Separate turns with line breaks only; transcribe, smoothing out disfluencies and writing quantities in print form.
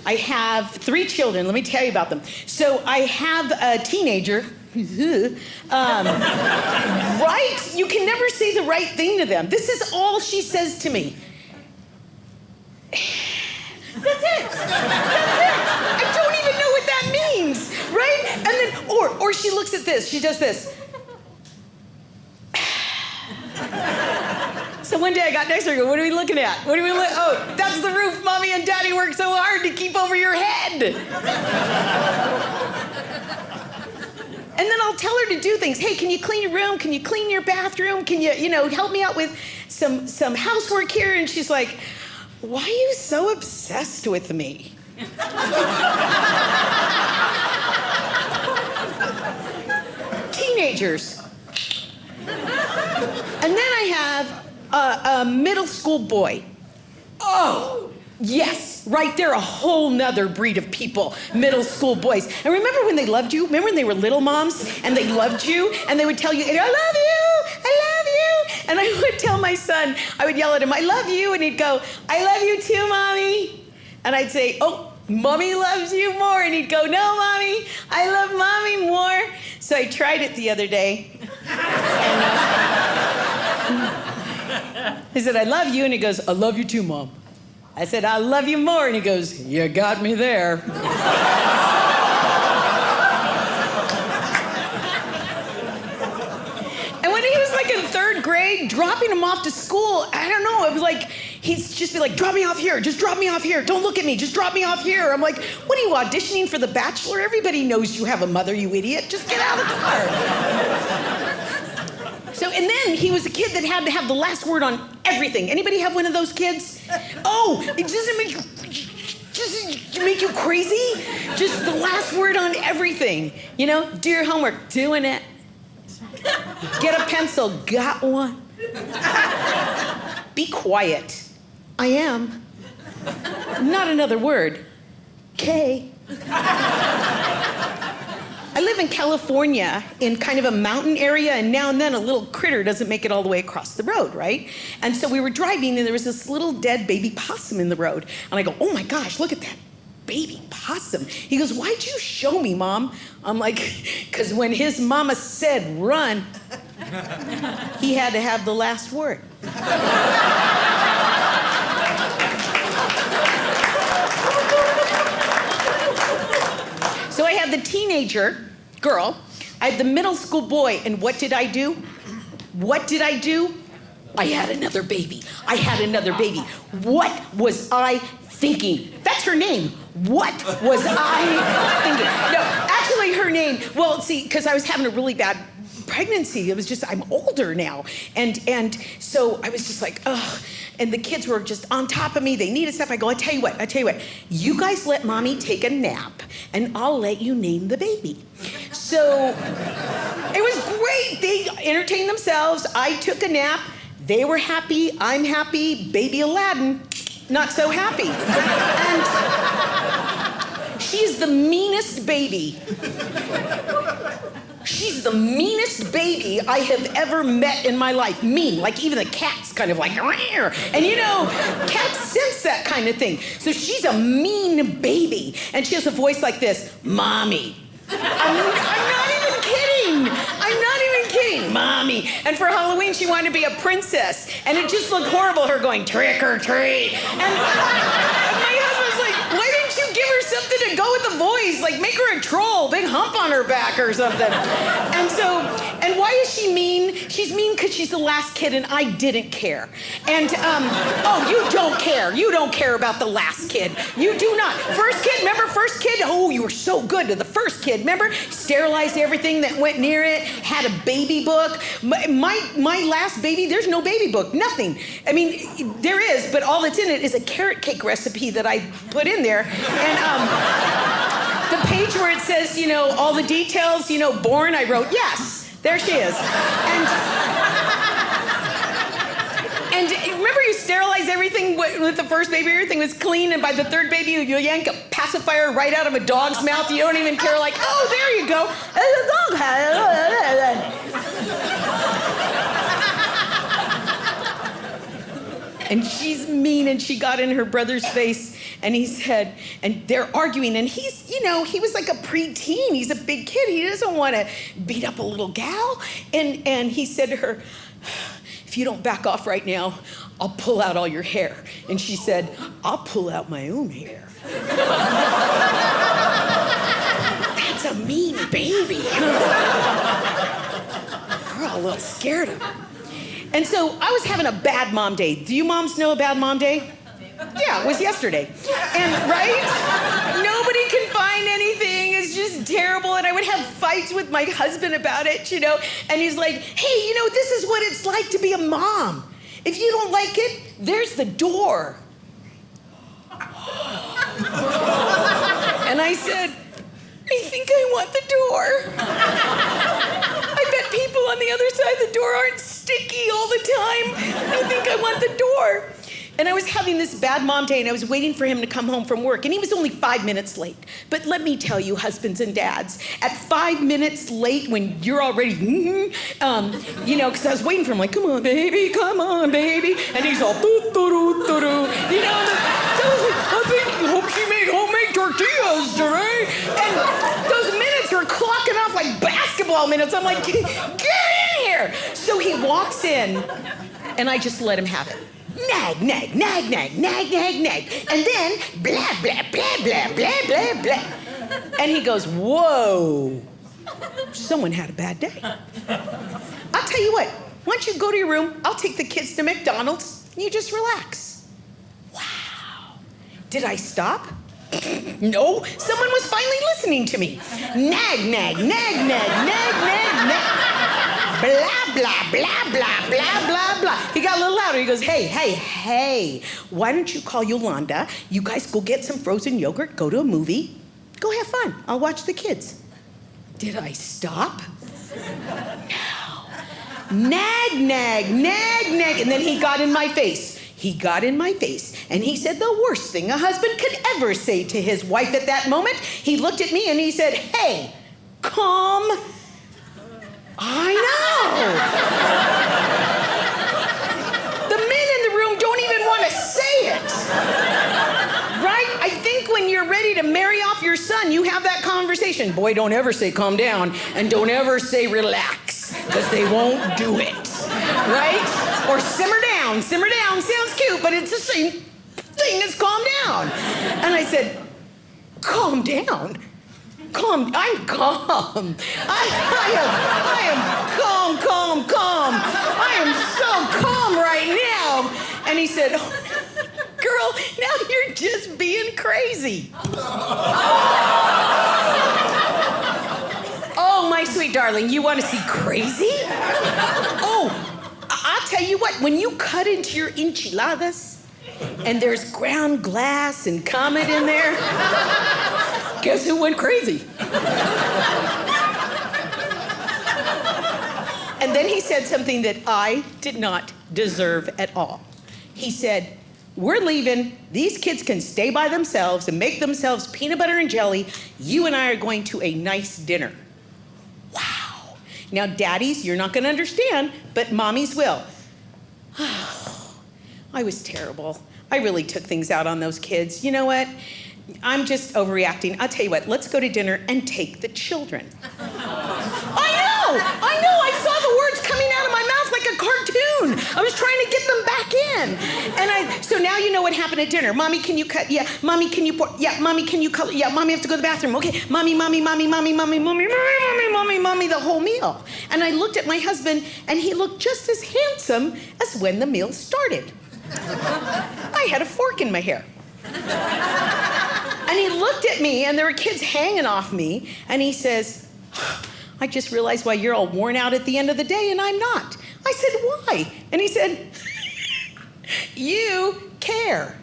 I have 3 children. Let me tell you about them. So I have a teenager. Right? You can never say the right thing to them. This is all she says to me. That's it. I don't even know what that means, right? And then, or she looks at this. She does this. So one day I got next to her and go, what are we looking at? Oh, that's the roof Mommy and Daddy worked so hard to keep over your head. And then I'll tell her to do things. Hey, can you clean your room? Can you clean your bathroom? Can you, help me out with some housework here? And she's like, why are you so obsessed with me? Teenagers. And then I have a middle school boy. Oh, yes, right there, a whole nother breed of people, middle school boys. And remember when they loved you? Remember when they were little moms and they loved you and they would tell you, I love you, I love you. And I would tell my son, I would yell at him, I love you. And he'd go, I love you too, Mommy. And I'd say, oh, Mommy loves you more. And he'd go, no, Mommy, I love Mommy more. So I tried it the other day. And I said, I love you. And he goes, I love you too, Mom. I said, I love you more. And he goes, you got me there. And when he was like in 3rd grade, dropping him off to school, I don't know, it was like, he'd just be like, drop me off here, just drop me off here. Don't look at me, just drop me off here. I'm like, what are you, auditioning for The Bachelor? Everybody knows you have a mother, you idiot. Just get out of the car. So, and then he was a kid that had to have the last word on everything. Anybody have one of those kids? Oh, it doesn't make you crazy? Just the last word on everything. Do your homework, doing it. Get a pencil, got one. Be quiet. I am. Not another word. K. I live in California in kind of a mountain area, and now and then a little critter doesn't make it all the way across the road, right? And so we were driving, and there was this little dead baby possum in the road. And I go, oh my gosh, look at that baby possum. He goes, why'd you show me, Mom? I'm like, because when his mama said run, he had to have the last word. So I had the teenager girl, I had the middle school boy, and what did I do? I had another baby. What was I thinking? That's her name. What was I thinking? No, actually her name, well, see, because I was having a really bad pregnancy. It was just, I'm older now. And so I was just like, ugh. And the kids were just on top of me. They needed stuff. I go, I tell you what, you guys let Mommy take a nap and I'll let you name the baby. So it was great. They entertained themselves. I took a nap. They were happy. I'm happy. Baby Aladdin, not so happy. And she's the meanest baby. She's the meanest baby I have ever met in my life. Mean, like even the cat's kind of like, Rawr. And cats sense that kind of thing. So she's a mean baby. And she has a voice like this, Mommy. I'm not even kidding. Mommy. And for Halloween, she wanted to be a princess. And it just looked horrible, her going, trick or treat. And my husband's like, why didn't you give her something to go with the voice? Like, make her a troll, big hump on her back or something. And why is she mean? She's mean because she's the last kid and I didn't care. And, oh, you don't care. You don't care about the last kid. You do not. First kid, remember first kid? Oh, you were so good to the first kid. Remember? Sterilized everything that went near it, had a baby book. My last baby, there's no baby book, nothing. I mean, there is, but all that's in it is a carrot cake recipe that I put in there. And the page where it says, all the details, born, I wrote, yes, there she is. And remember you sterilize everything with the first baby, everything was clean, and by the third baby, you yank a pacifier right out of a dog's mouth. You don't even care, like, oh, there you go. The dog had it. And she's mean, and she got in her brother's face, And he said, and they're arguing, and he's, he was like a preteen. He's a big kid. He doesn't want to beat up a little gal. And he said to her, if you don't back off right now, I'll pull out all your hair. And she said, I'll pull out my own hair. That's a mean baby. We're all a little scared of him. And so I was having a bad mom day. Do you moms know a bad mom day? Yeah, it was yesterday. And right? Nobody can find anything. It's just terrible. And I would have fights with my husband about it, And he's like, hey, this is what it's like to be a mom. If you don't like it, there's the door. And I said, I think I want the door. I bet people on the other side of the door aren't sticky all the time. I think I want the door. And I was having this bad mom day, and I was waiting for him to come home from work, and he was only 5 minutes late. But let me tell you, husbands and dads, at 5 minutes late when you're already, because I was waiting for him, like, come on, baby, and he's all, doo-doo-doo-doo-doo, so I was like, I hope she made homemade tortillas today. And those minutes are clocking off like basketball minutes. I'm like, get in here. So he walks in, and I just let him have it. Nag, nag, nag, nag, nag, nag, nag. And then blah, blah, blah, blah, blah, blah, blah. And he goes, whoa, someone had a bad day. I'll tell you what, why don't you go to your room, I'll take the kids to McDonald's, and you just relax. Wow. Did I stop? No, someone was finally listening to me. Nag, nag, nag, nag, nag, nag, nag. Blah, blah, blah, blah, blah, blah, blah. He got a little louder. He goes, hey, why don't you call Yolanda? You guys go get some frozen yogurt, go to a movie. Go have fun. I'll watch the kids. Did I stop? No. Nag, nag, nag, nag. And then he got in my face. And he said the worst thing a husband could ever say to his wife at that moment. He looked at me and he said, hey, calm. I know. The men in the room don't even want to say it. Right? I think when you're ready to marry off your son, you have that conversation. Boy, don't ever say calm down, and don't ever say relax, because they won't do it. Right? Or simmer down. Simmer down sounds cute, but it's the same thing as calm down. And I said, calm down? I'm calm. I am calm. I am so calm right now. And he said, girl, now you're just being crazy. Oh, my sweet darling, you want to see crazy? Oh, I'll tell you what, when you cut into your enchiladas and there's ground glass and Comet in there, guess who went crazy? And then he said something that I did not deserve at all. He said, we're leaving. These kids can stay by themselves and make themselves peanut butter and jelly. You and I are going to a nice dinner. Wow. Now, daddies, you're not going to understand, but mommies will. I was terrible. I really took things out on those kids. You know what? I'm just overreacting. I'll tell you what, let's go to dinner and take the children. I know! I saw the words coming out of my mouth like a cartoon. I was trying to get them back in. So now you know what happened at dinner. Mommy, can you cut? Yeah. Mommy, can you pour? Yeah. Mommy, can you color? Yeah. Mommy, I have to go to the bathroom. Okay. Mommy, the whole meal. And I looked at my husband, and he looked just as handsome as when the meal started. I had a fork in my hair. And he looked at me, and there were kids hanging off me, and he says, I just realized why you're all worn out at the end of the day, and I'm not. I said, why? And he said, you care.